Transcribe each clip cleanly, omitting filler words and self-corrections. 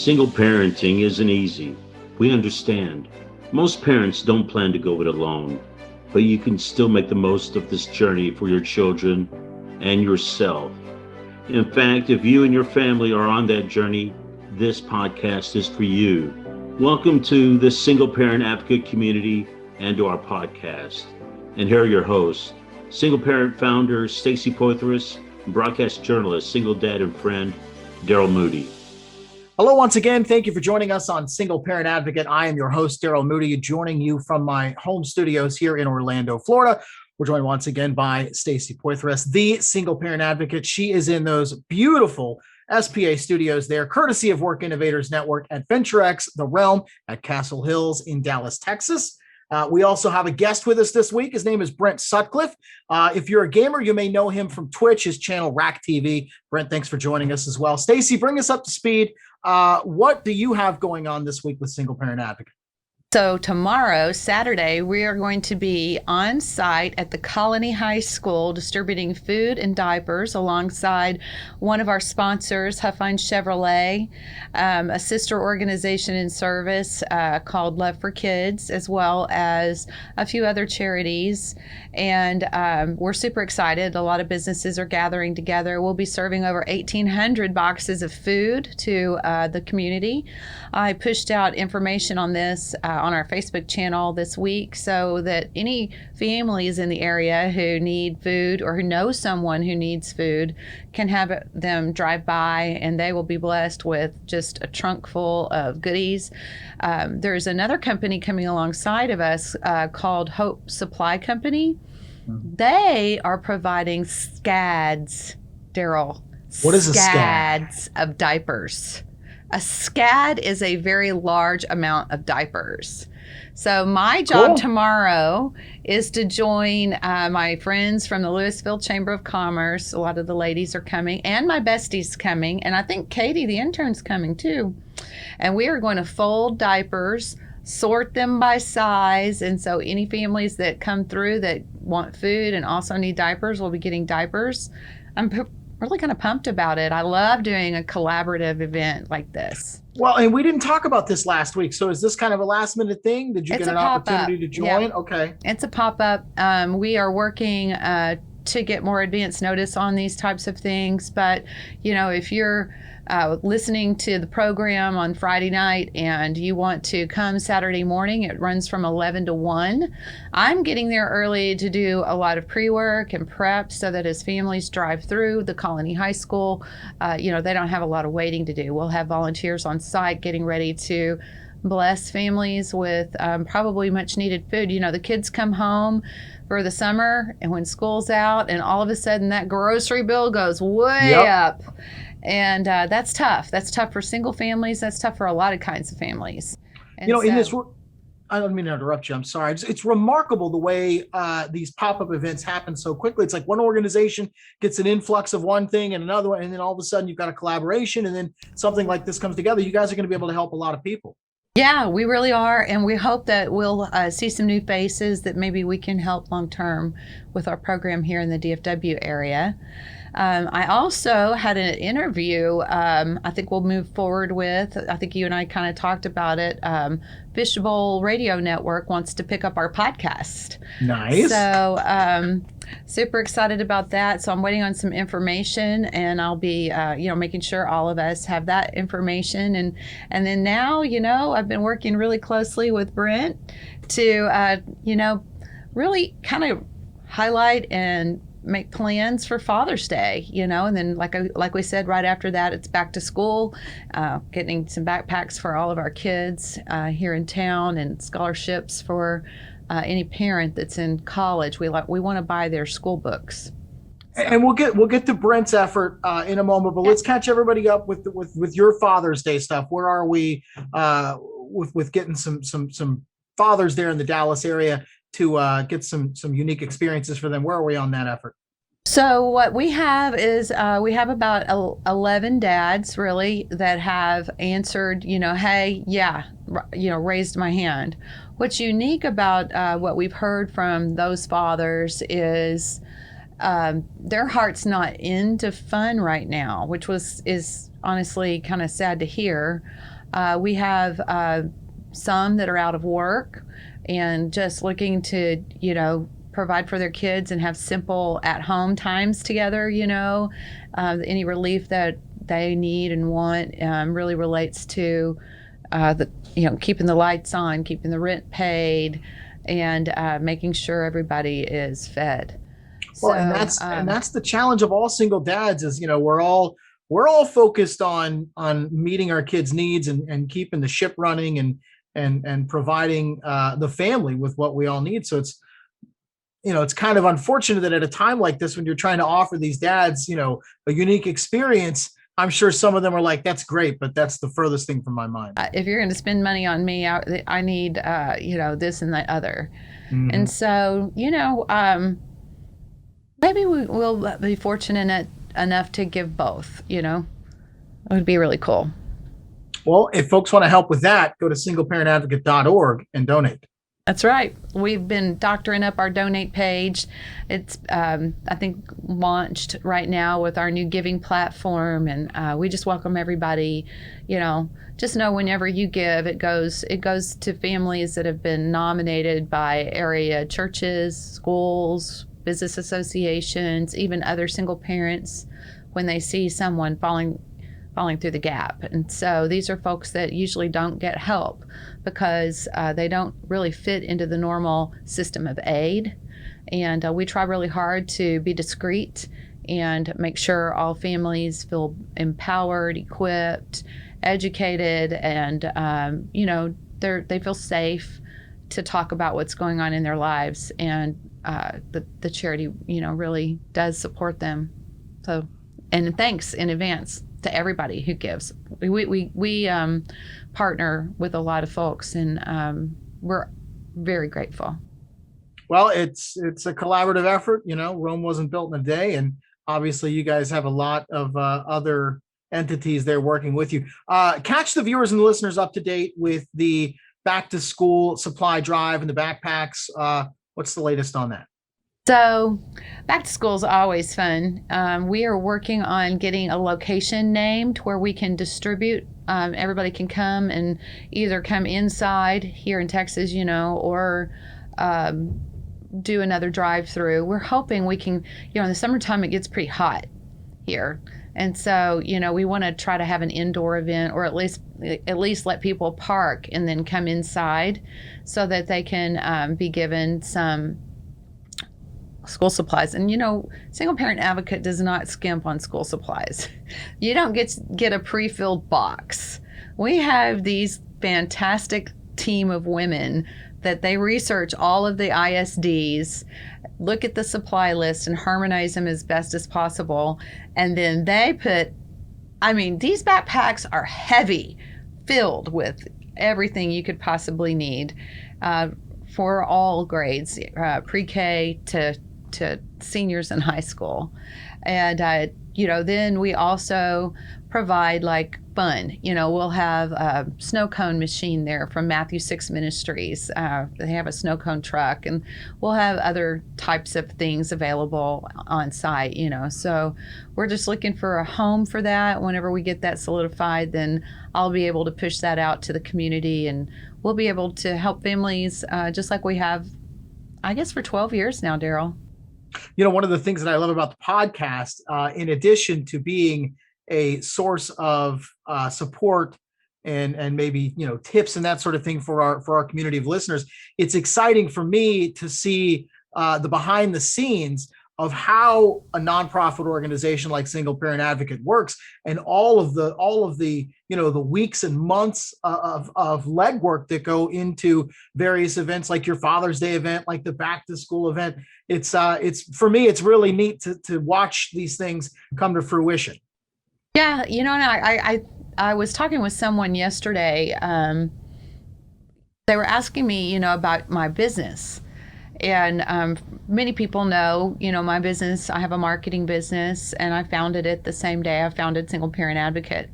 Single parenting isn't easy. We understand. Most parents don't plan to go it alone, but you can still make the most of this journey for your children and yourself. In fact, if you and your family are on that journey, this podcast is for you. Welcome to the Single Parent Advocate community and to our podcast. And here are your hosts, single parent founder Stacy Poitras, and broadcast journalist, single dad and friend, Daryl Moody. Hello, once again. Thank you for joining us on Single Parent Advocate. I am your host, Daryl Moody, joining you from my home studios here in Orlando, Florida. We're joined once again by Stacy Poitras, the Single Parent Advocate. She is in those beautiful SPA studios there, courtesy of Work Innovators Network at VentureX, The Realm at Castle Hills in Dallas, Texas. We also have a guest with us this week. His name is Brent Sutcliffe. If you're a gamer, you may know him from Twitch, his channel RACC-TV. Brent, thanks for joining us as well. Stacy, bring us up to speed. What do you have going on this week with Single Parent Advocate? So tomorrow, Saturday, we are going to be on site at the Colony High School distributing food and diapers alongside one of our sponsors, Huffine Chevrolet, a sister organization in service called Love for Kids, as well as a few other charities. And we're super excited. A lot of businesses are gathering together. We'll be serving over 1,800 boxes of food to the community. I pushed out information on this on our Facebook channel this week so that any families in the area who need food or who know someone who needs food can have them drive by, and they will be blessed with just a trunk full of goodies. There's another company coming alongside of us called Hope Supply Company. They are providing scads, Daryl. What is a scads of diapers? A scad is a very large amount of diapers. So my job tomorrow is to join my friends from the Louisville Chamber of Commerce. A lot of the ladies are coming, and my bestie's coming, and I think Katie, the intern's, coming too. And we are going to fold diapers, sort them by size, and so any families that come through that want food and also need diapers will be getting diapers. I'm really kind of pumped about it. I love doing a collaborative event like this. Well, and we didn't talk about this last week. So is this kind of a last minute thing? Did you get an opportunity to join? Yeah. Okay. It's a pop-up. We are working to get more advance notice on these types of things. But, you know, if you're listening to the program on Friday night and you want to come Saturday morning, it runs from 11 to 1. I'm getting there early to do a lot of pre-work and prep so that as families drive through the Colony High School, they don't have a lot of waiting to do. We'll have volunteers on site getting ready to bless families with probably much needed food. You know, the kids come home for the summer and when school's out, and all of a sudden that grocery bill goes way up. And that's tough. That's tough for single families. That's tough for a lot of kinds of families. And in this, I don't mean to interrupt you. I'm sorry. It's remarkable the way these pop-up events happen so quickly. It's like one organization gets an influx of one thing and another one, and then all of a sudden you've got a collaboration, and then something like this comes together. You guys are going to be able to help a lot of people. Yeah, we really are. And we hope that we'll see some new faces that maybe we can help long-term with our program here in the DFW area. I also had an interview I think we'll move forward with. I think you and I kind of talked about it. Fishbowl Radio Network wants to pick up our podcast. Nice. So super excited about that. So I'm waiting on some information, and I'll be making sure all of us have that information. And then now, I've been working really closely with Brent to really kind of highlight and make plans for Father's Day, and then like we said, right after that, it's back to school, getting some backpacks for all of our kids here in town, and scholarships for any parent that's in college. We want to buy their school books. So. And we'll get to Brent's effort in a moment, but let's catch everybody up with your Father's Day stuff. Where are we with getting some fathers there in the Dallas area to get some unique experiences for them? Where are we on that effort? So what we have is we have about 11 dads really that have answered, hey, yeah, raised my hand. What's unique about what we've heard from those fathers is their heart's not into fun right now, which is honestly kind of sad to hear. We have some that are out of work and just looking to, provide for their kids and have simple at-home times together. Any relief that they need and want really relates to keeping the lights on, keeping the rent paid, and making sure everybody is fed. Well, and that's the challenge of all single dads is, we're all focused on meeting our kids' needs and keeping the ship running and providing the family with what we all need. So it's kind of unfortunate that at a time like this, when you're trying to offer these dads, a unique experience, I'm sure some of them are like, that's great, but that's the furthest thing from my mind. If you're going to spend money on me, I need, this and that other. Mhm. And so, maybe we'll be fortunate enough to give both, It would be really cool. Well, if folks want to help with that, go to singleparentadvocate.org and donate. That's right. We've been doctoring up our donate page. It's, I think, launched right now with our new giving platform, and we just welcome everybody. Just know whenever you give, it goes to families that have been nominated by area churches, schools, business associations, even other single parents when they see someone falling through the gap. And so these are folks that usually don't get help because they don't really fit into the normal system of aid. And we try really hard to be discreet and make sure all families feel empowered, equipped, educated, and they feel safe to talk about what's going on in their lives. And the charity, really does support them. So, and thanks in advance to everybody who gives. We partner with a lot of folks, and we're very grateful. Well, it's a collaborative effort. Rome wasn't built in a day, and obviously you guys have a lot of other entities there working with you. Catch the viewers and the listeners up to date with the back to school supply drive and the backpacks. What's the latest on that? So back to school is always fun. We are working on getting a location named where we can distribute. Everybody can come and either come inside here in Texas, or do another drive-through. We're hoping we can, in the summertime it gets pretty hot here. And so, we want to try to have an indoor event, or at least let people park and then come inside so that they can be given some school supplies. And Single Parent Advocate does not skimp on school supplies. You don't get a pre-filled box. We have these fantastic team of women that they research all of the ISDs, look at the supply list and harmonize them as best as possible. And then they these backpacks are heavy, filled with everything you could possibly need for all grades, pre-K to seniors in high school. And then we also provide fun. We'll have a snow cone machine there from Matthew 6 Ministries. They have a snow cone truck, and we'll have other types of things available on site. So we're just looking for a home for that. Whenever we get that solidified, then I'll be able to push that out to the community, and we'll be able to help families just like we have, I guess, for 12 years now, Daryl. One of the things that I love about the podcast, in addition to being a source of support and maybe tips and that sort of thing for our community of listeners, it's exciting for me to see the behind the scenes of how a nonprofit organization like Single Parent Advocate works, and all of the the weeks and months of legwork that go into various events like your Father's Day event, like the back to school event. It's for me, it's really neat to watch these things come to fruition. Yeah, and I was talking with someone yesterday. They were asking me, about my business. And many people know, my business. I have a marketing business, and I founded it the same day I founded Single Parent Advocate.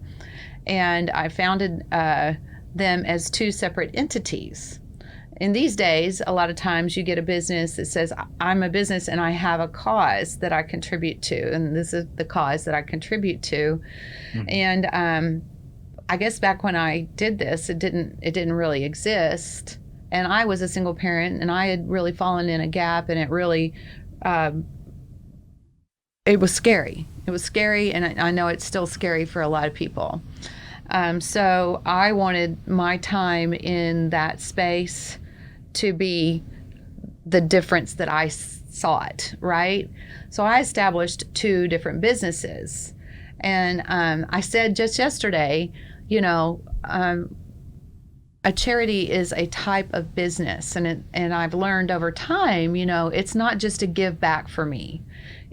And I founded them as two separate entities. In these days, a lot of times you get a business that says, I'm a business and I have a cause that I contribute to, and this is the cause that I contribute to. Mm-hmm. And I guess back when I did this, it didn't really exist. And I was a single parent, and I had really fallen in a gap, and it really, it was scary. It was scary, and I know it's still scary for a lot of people. So I wanted my time in that space to be the difference that I sought, right? So I established 2 different businesses. And I said just yesterday, a charity is a type of business, and I've learned over time, it's not just a give back for me.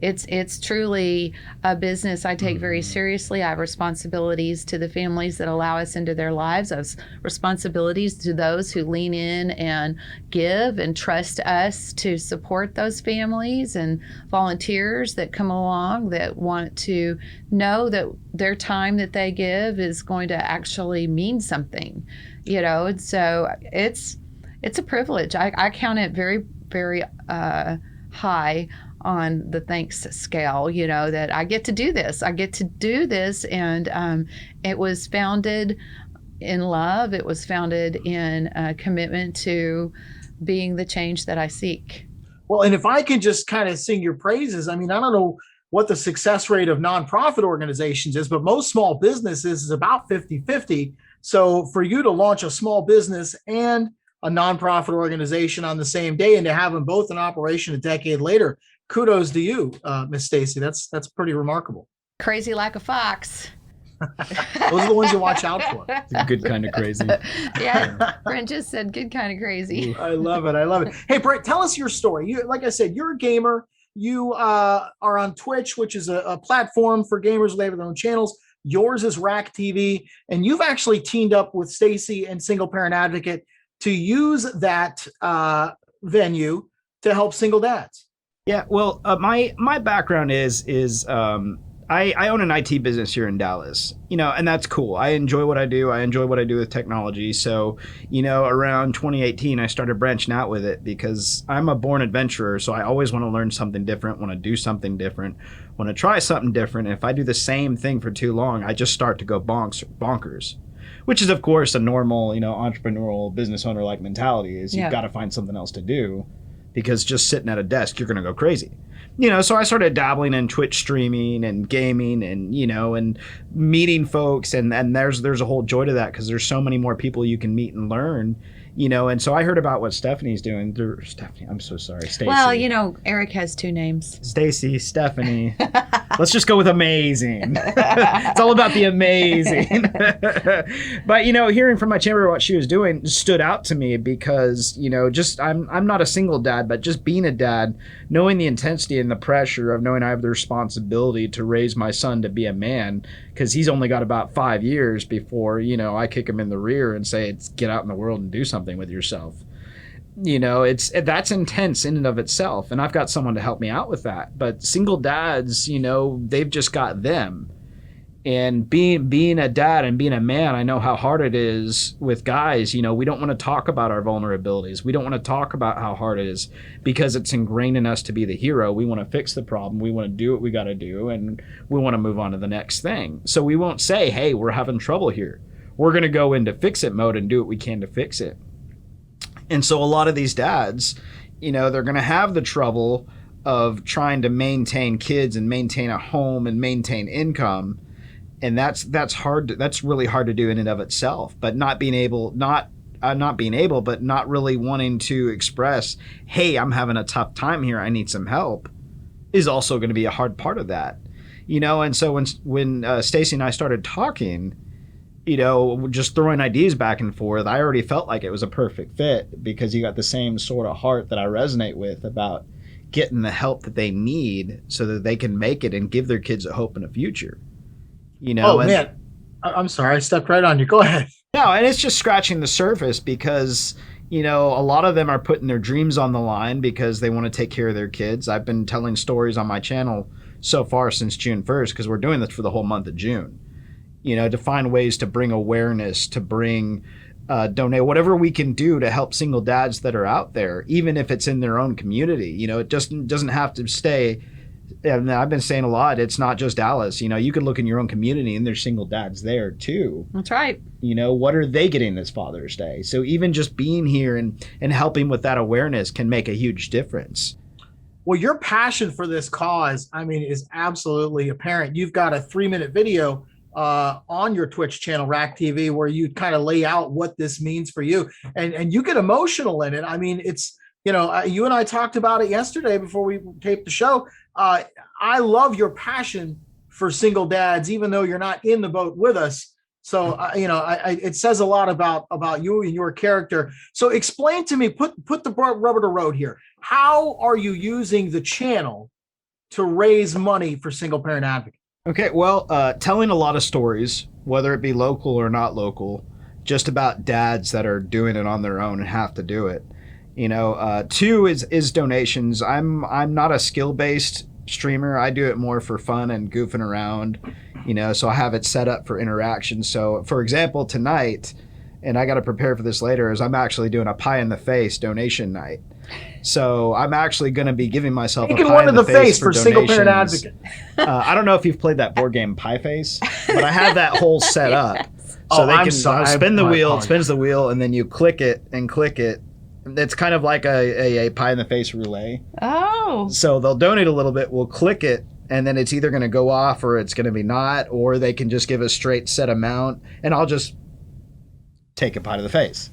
It's truly a business I take very seriously. I have responsibilities to the families that allow us into their lives. I have responsibilities to those who lean in and give and trust us to support those families, and volunteers that come along that want to know that their time that they give is going to actually mean something, And so it's a privilege. I count it very, very high on the thanks scale, that I get to do this. And it was founded in love. It was founded in a commitment to being the change that I seek. Well, and if I can just kind of sing your praises, I mean, I don't know what the success rate of nonprofit organizations is, but most small businesses is about 50-50. So for you to launch a small business and a nonprofit organization on the same day, and to have them both in operation a decade later, kudos to you, Miss Stacy. That's pretty remarkable. Crazy like a fox. Those are the ones you watch out for. Good kind of crazy. Yeah, Brent just said good kind of crazy. I love it. Hey, Brent, tell us your story. Like I said, you're a gamer. You are on Twitch, which is a platform for gamers. They have their own channels. Yours is RACC-TV, and you've actually teamed up with Stacy and Single Parent Advocate to use that venue to help single dads. Yeah, well, my background is I own an IT business here in Dallas, and that's cool. I enjoy what I do. I enjoy what I do with technology. So, around 2018, I started branching out with it because I'm a born adventurer. So I always want to learn something different, want to do something different, want to try something different. And if I do the same thing for too long, I just start to go bonkers, which is, of course, a normal, entrepreneurial business owner like mentality is you've got to find something else to do, because just sitting at a desk, you're going to go crazy. So I started dabbling in Twitch streaming and gaming and, and meeting folks. And there's a whole joy to that because there's so many more people you can meet and learn, and so I heard about what Stephanie's doing. Stephanie, I'm so sorry. Stacy. Well, Eric has 2 names. Stacy, Stephanie. Let's just go with amazing. It's all about the amazing. But, hearing from my chamber what she was doing stood out to me because, I'm not a single dad, but just being a dad, knowing the intensity and the pressure of knowing I have the responsibility to raise my son to be a man, because he's only got about 5 years before, I kick him in the rear and say, get out in the world and do something with yourself. That's intense in and of itself. And I've got someone to help me out with that. But single dads, they've just got them. And being a dad and being a man, I know how hard it is with guys. We don't want to talk about our vulnerabilities. We don't want to talk about how hard it is because it's ingrained in us to be the hero. We want to fix the problem. We want to do what we got to do. And we want to move on to the next thing. So we won't say, hey, we're having trouble here. We're going to go into fix it mode and do what we can to fix it. And so a lot of these dads, they're going to have the trouble of trying to maintain kids and maintain a home and maintain income. And that's hard. That's really hard to do in and of itself. But not really wanting to express, hey, I'm having a tough time here, I need some help, is also going to be a hard part of that. And so when Stacy and I started talking, just throwing ideas back and forth, I already felt like it was a perfect fit because you got the same sort of heart that I resonate with about getting the help that they need so that they can make it and give their kids a hope and a future. Man, I'm sorry, I stepped right on you. Go ahead. No, and it's just scratching the surface because, a lot of them are putting their dreams on the line because they want to take care of their kids. I've been telling stories on my channel so far since June 1st because we're doing this for the whole month of June. To find ways to bring awareness, to bring donate, whatever we can do to help single dads that are out there, even if it's in their own community. It just doesn't have to stay And I've been saying a lot, it's not just Dallas. You know, you can look in your own community and there's single dads there too. That's right. You know, what are they getting this Father's Day? So even just being here and helping with that awareness can make a huge difference. Well, your passion for this cause, I mean, is absolutely apparent. You've got a 3-minute video on your Twitch channel, RACC-TV, where you kind of lay out what this means for you. And you get emotional in it. I mean, it's, you know, you and I talked about it yesterday before we taped the show. I love your passion for single dads, even though you're not in the boat with us. So, you know, it says a lot about you and your character. So explain to me, put the rubber to road here. How are you using the channel to raise money for single parent advocates? Okay, well, telling a lot of stories, whether it be local or not local, just about dads that are doing it on their own and have to do it. You know, 2 is donations. I'm not a skill-based streamer. I do it more for fun and goofing around, you know, so I have it set up for interaction. So, for example, tonight, and I got to prepare for this later, is I'm actually doing a pie in the face donation night. So I'm actually going to be giving myself a pie in the face for single parent advocate. I don't know if you've played that board game Pie Face, but I have that whole set up. So they can spin the wheel, it spins the wheel, and then you click it and click it. It's kind of like a pie in the face roulette. Oh. So they'll donate a little bit, we'll click it, and then it's either going to go off or it's going to be not, or they can just give a straight set amount, and I'll just take a pie to the face.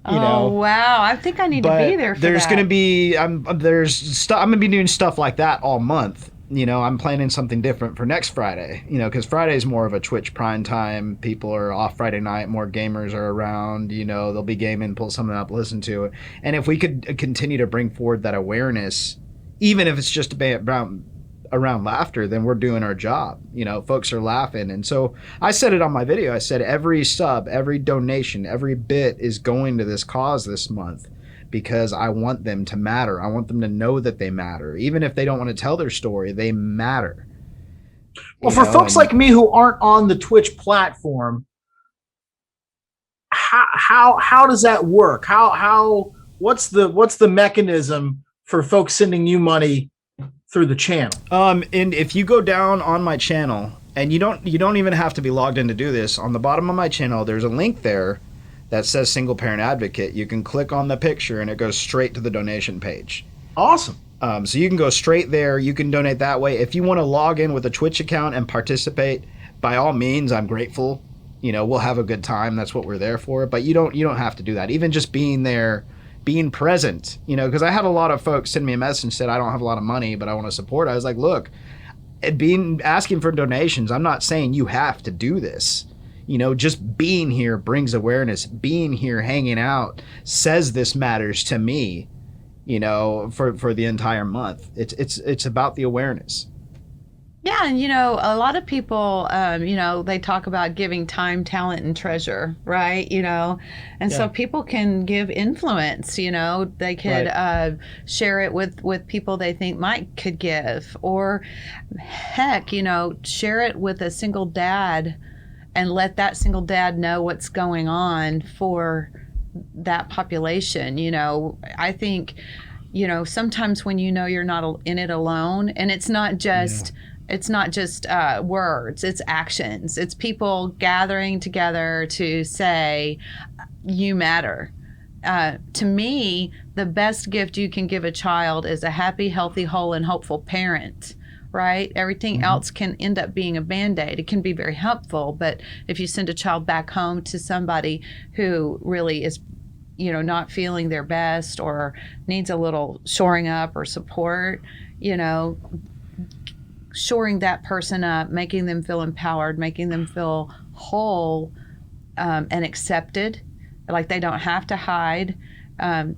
You know? Wow. I think I need to be there for there's that. going to be I'm going to be doing stuff like that all month. You know, I'm planning something different for next Friday, you know, because Friday is more of a Twitch prime time. People are off Friday night. More gamers are around. You know, they'll be gaming, pull something up, listen to it. And if we could continue to bring forward that awareness, even if it's just around laughter, then we're doing our job. You know, folks are laughing. And so I said it on my video. I said every sub, every donation, every bit is going to this cause this month, because I want them to matter. I want them to know that they matter. Even if they don't want to tell their story, they matter. Well, for folks like me who aren't on the Twitch platform, how does that work? What's the mechanism for folks sending you money through the channel? And if you go down on my channel, and you don't even have to be logged in to do this, on the bottom of my channel there's a link there that says Single Parent Advocate. You can click on the picture and it goes straight to the donation page. Awesome. So you can go straight there. You can donate that way. If you want to log in with a Twitch account and participate, by all means, I'm grateful. You know, we'll have a good time. That's what we're there for. But you don't have to do that. Even just being there, being present, you know, because I had a lot of folks send me a message and said, I don't have a lot of money, but I want to support. I was like, look, asking for donations, I'm not saying you have to do this. You know, just being here brings awareness. Being here, hanging out, says this matters to me, you know, for the entire month. It's about the awareness. Yeah, and you know, a lot of people, you know, they talk about giving time, talent, and treasure, right? You know, and so people can give influence. You know, they could share it with people they think could give, or heck, you know, share it with a single dad, and let that single dad know what's going on for that population. You know, I think, you know, sometimes when you know you're not in it alone, and it's not just. Yeah. It's not just words, it's actions. It's people gathering together to say, you matter. To me, the best gift you can give a child is a happy, healthy, whole, and hopeful parent, right? Everything else can end up being a Band-Aid. It can be very helpful, but if you send a child back home to somebody who really is, you know, not feeling their best or needs a little shoring up or support, you know, shoring that person up, making them feel empowered, making them feel whole and accepted, like they don't have to hide.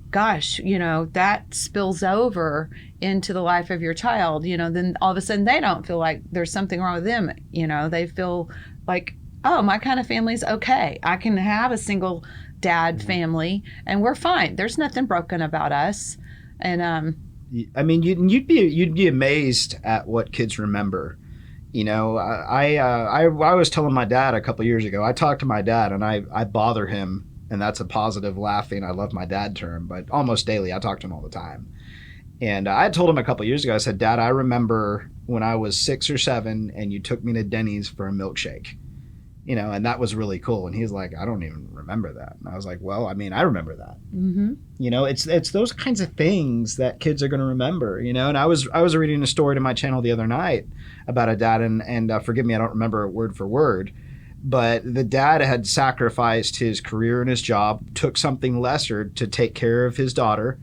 Gosh, you know, that spills over into the life of your child. You know, then all of a sudden they don't feel like there's something wrong with them. You know, they feel like, oh, my kind of family's okay. I can have a single dad family and we're fine. There's nothing broken about us. And I mean, you'd be amazed at what kids remember. You know, I was telling my dad a couple years ago. I talked to my dad, and I bother him, and that's a positive laughing. I love my dad term, but almost daily I talk to him all the time. And I had told him a couple years ago, I said, Dad, I remember when I was 6 or 7 and you took me to Denny's for a milkshake, and that was really cool. And he's like, I don't even remember that. And I was like, well, I mean, I remember that. Mm-hmm. It's those kinds of things that kids are going to remember, and I was reading a story to my channel the other night about a dad, and forgive me, I don't remember it word for word, but the dad had sacrificed his career and his job, took something lesser to take care of his daughter.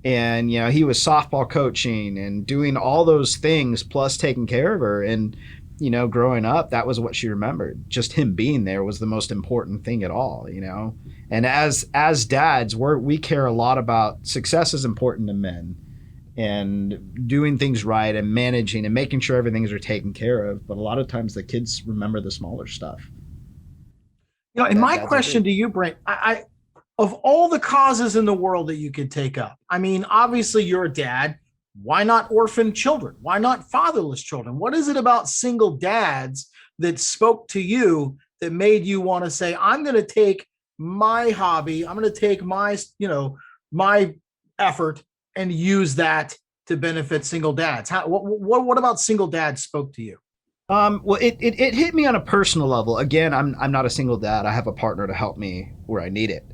And, he was softball coaching and doing all those things plus taking care of her. And, growing up, that was what she remembered. Just him being there was the most important thing at all, And as dads, we care a lot about success is important to men and doing things right and managing and making sure everything's are taken care of. But a lot of times the kids remember the smaller stuff. And my question to you, Brent, I of all the causes in the world that you could take up, I mean, obviously you're a dad. Why not orphan children? Why not fatherless children? What is it about single dads that spoke to you that made you want to say, I'm going to take my hobby, I'm going to take my, my effort and use that to benefit single dads? What about single dads spoke to you? Well, it hit me on a personal level. Again, I'm not a single dad. I have a partner to help me where I need it.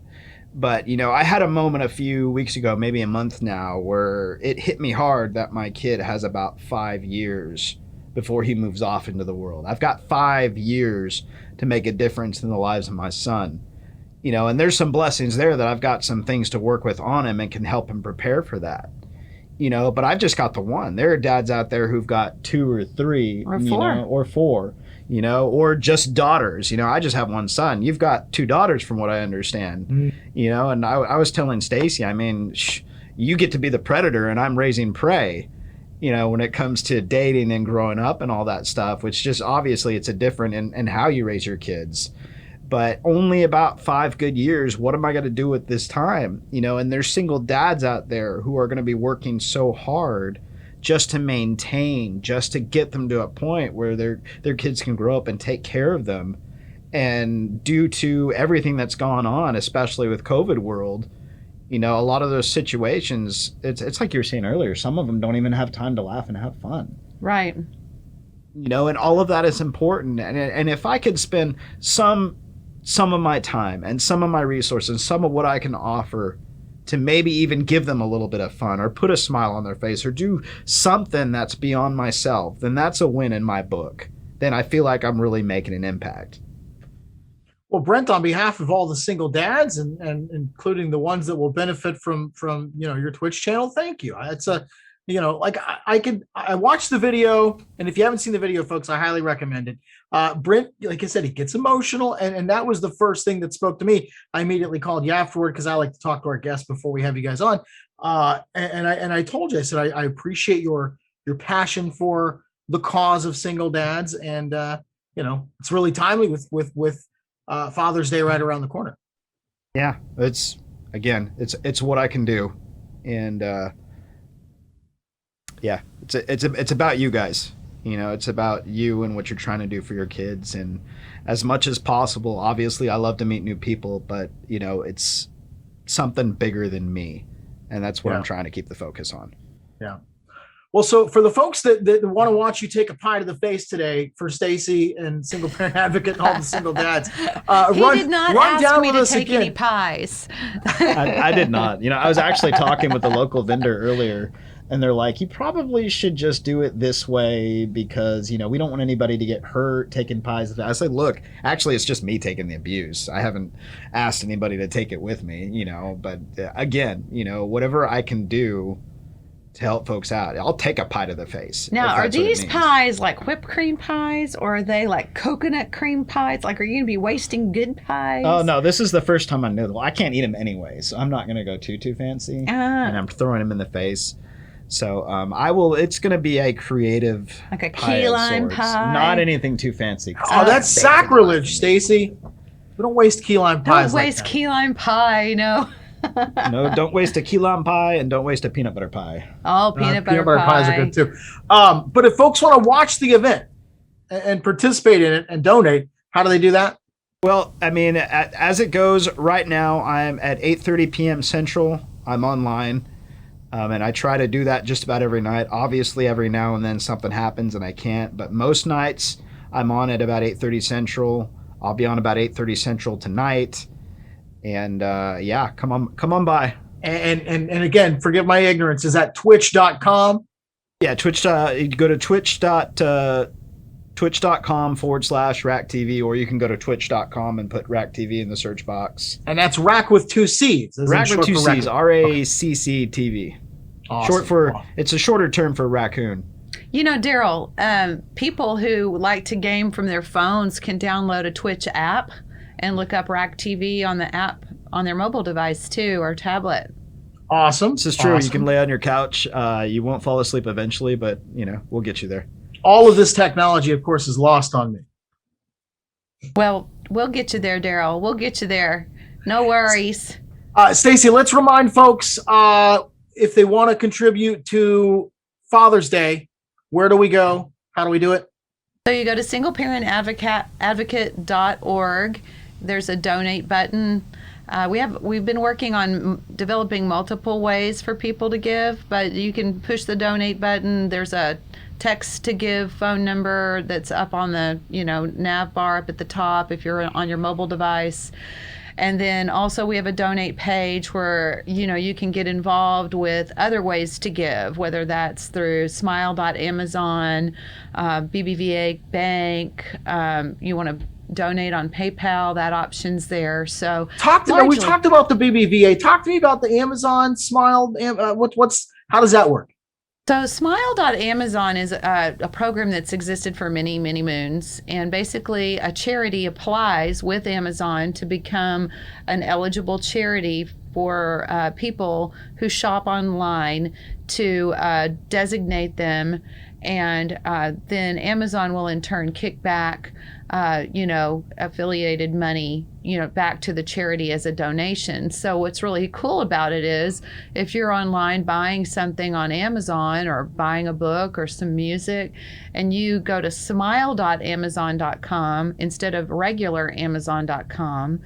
But, I had a moment a few weeks ago, maybe a month now, where it hit me hard that my kid has about 5 years before he moves off into the world. I've got 5 years to make a difference in the lives of my son. And there's some blessings there that I've got some things to work with on him and can help him prepare for that. But I've just got the one. There are dads out there who've got 2 or 3 or 4 or 4, or just daughters. I just have one son. You've got 2 daughters from what I understand, and I was telling Stacy, I mean, you get to be the predator and I'm raising prey, when it comes to dating and growing up and all that stuff, which just obviously it's a different in how you raise your kids. But only about 5 good years. What am I going to do with this time? And there's single dads out there who are going to be working so hard just to maintain, just to get them to a point where their kids can grow up and take care of them. And due to everything that's gone on, especially with COVID world, a lot of those situations, it's like you were saying earlier, some of them don't even have time to laugh and have fun. Right. And all of that is important. And if I could spend some of my time and some of my resources, some of what I can offer to maybe even give them a little bit of fun or put a smile on their face or do something that's beyond myself, then that's a win in my book. Then I feel like I'm really making an impact. Well, Brent, on behalf of all the single dads and including the ones that will benefit from your Twitch channel, thank you. It's a I watched the video, and if you haven't seen the video, folks, I highly recommend it. Brent, like I said, he gets emotional, and that was the first thing that spoke to me. I immediately called you afterward because I like to talk to our guests before we have you guys on. And I told you, I said I appreciate your passion for the cause of single dads, and it's really timely with Father's Day right around the corner. Yeah, it's what I can do, and yeah, it's about you guys. It's about you and what you're trying to do for your kids. And as much as possible, obviously, I love to meet new people, but, it's something bigger than me. And that's what I'm trying to keep the focus on. Yeah. Well, so for the folks that want to watch you take a pie to the face today, for Stacy and Single Parent Advocate and all the single dads, he did not ask me to take any pies. I did not. I was actually talking with the local vendor earlier, and they're like, you probably should just do it this way because, we don't want anybody to get hurt taking pies. I said, look, actually, it's just me taking the abuse. I haven't asked anybody to take it with me, but again, whatever I can do to help folks out, I'll take a pie to the face. Now, are these pies like whipped cream pies, or are they like coconut cream pies? Like, are you going to be wasting good pies? Oh, no, this is the first time I knew. Well, I can't eat them anyway, so I'm not going to go too fancy. And I'm throwing them in the face. So I will. It's going to be a creative, like a key lime pie. Not anything too fancy. Oh, that's sacrilege, Stacy. We don't waste key lime pies. Don't waste key lime pie. No. No, don't waste a key lime pie, and don't waste a peanut butter pie. Oh, peanut butter pies are good too. But if folks want to watch the event and participate in it and donate, how do they do that? Well, I mean, as it goes right now, I'm at 8:30 p.m. Central. I'm online. And I try to do that just about every night. Obviously, every now and then something happens and I can't. But most nights I'm on at about 8:30 Central. I'll be on about 8:30 Central tonight. And yeah, come on by. And again, forgive my ignorance. Is that twitch.com? Yeah, Twitch. You go to twitch.com/RACC-TV, or you can go to twitch.com and put RACC-TV in the search box. And that's RACC with 2 C's. RACC with 2 C's, RACC-TV. Awesome. Short for, it's a shorter term for raccoon. You know, Daryl, people who like to game from their phones can download a Twitch app and look up RACC-TV on the app on their mobile device too, or tablet. Awesome. This is true. Awesome. You can lay on your couch. You won't fall asleep eventually, but we'll get you there. All of this technology, of course, is lost on me. Well, we'll get you there, Daryl. We'll get you there. No worries. Stacey, let's remind folks if they want to contribute to Father's Day, where do we go? How do we do it? So you go to singleparentadvocate.org. There's a donate button. We've been working on developing multiple ways for people to give, but you can push the donate button. There's a text to give phone number that's up on the nav bar up at the top if you're on your mobile device. And then also we have a donate page where you can get involved with other ways to give, whether that's through smile.amazon, BBVA Bank. You want to donate on PayPal, that option's there. So we talked about the BBVA. Talk to me about the Amazon Smile. How does that work? So smile.amazon is a program that's existed for many, many moons. And basically a charity applies with Amazon to become an eligible charity for people who shop online, to designate them. And then Amazon will in turn kick back affiliated money, back to the charity as a donation. So what's really cool about it is if you're online buying something on Amazon or buying a book or some music, and you go to smile.amazon.com instead of regular amazon.com,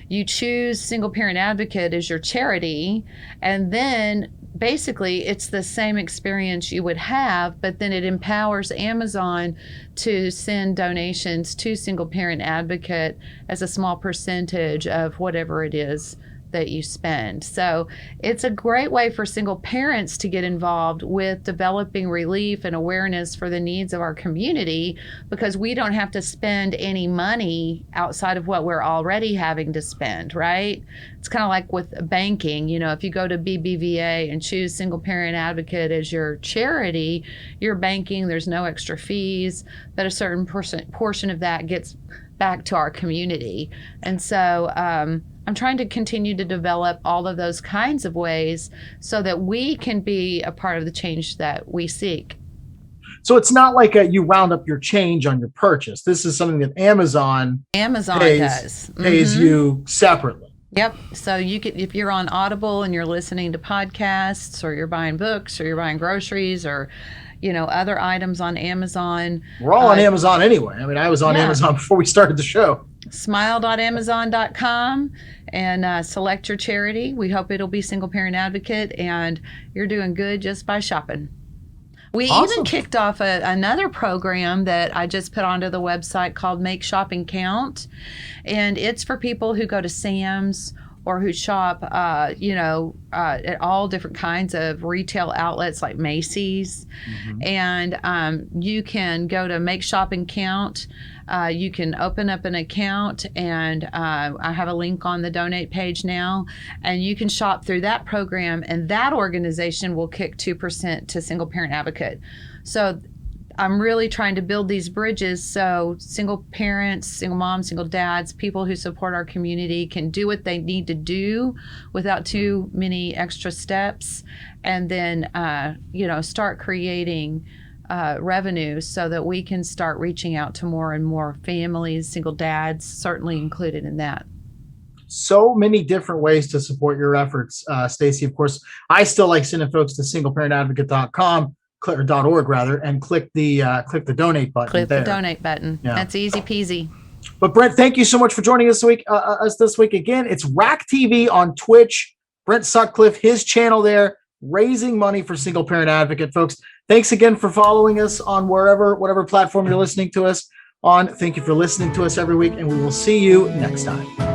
you choose Single Parent Advocate as your charity, and then basically it's the same experience you would have, but then it empowers Amazon to send donations to Single Parent Advocate as a small percentage of whatever it is that you spend. So it's a great way for single parents to get involved with developing relief and awareness for the needs of our community, because we don't have to spend any money outside of what we're already having to spend, right? It's kind of like with banking. If you go to BBVA and choose Single Parent Advocate as your charity, you're banking, there's no extra fees, but a certain portion of that gets back to our community. And so I'm trying to continue to develop all of those kinds of ways so that we can be a part of the change that we seek. So it's not like you round up your change on your purchase. This is something that Amazon does. Pays you separately. Yep. So you could, if you're on Audible and you're listening to podcasts, or you're buying books, or you're buying groceries, or other items on Amazon. We're all on Amazon anyway. I mean, I was on Amazon before we started the show. Smile.amazon.com and select your charity. We hope it'll be Single Parent Advocate, and you're doing good just by shopping. We even kicked off another program that I just put onto the website called Make Shopping Count. And it's for people who go to Sam's or who shop, at all different kinds of retail outlets like Macy's. Mm-hmm. And you can go to Make Shopping Count. You can open up an account, and I have a link on the donate page now, and you can shop through that program, and that organization will kick 2% to Single Parent Advocate. So I'm really trying to build these bridges so single parents, single moms, single dads, people who support our community can do what they need to do without too many extra steps, and then start creating revenue so that we can start reaching out to more and more families, single dads, certainly included in that. So many different ways to support your efforts, Stacey. Of course, I still like sending folks to singleparentadvocate.com. .org rather, and click the donate button. Click the donate button. Yeah. That's easy peasy. But Brent, thank you so much for joining us this week again. It's RACC-TV on Twitch. Brent Sutcliffe, his channel there. raising money for Single Parent Advocate. Folks, thanks again for following us on whatever platform you're listening to us on. Thank you for listening to us every week, and we will see you next time.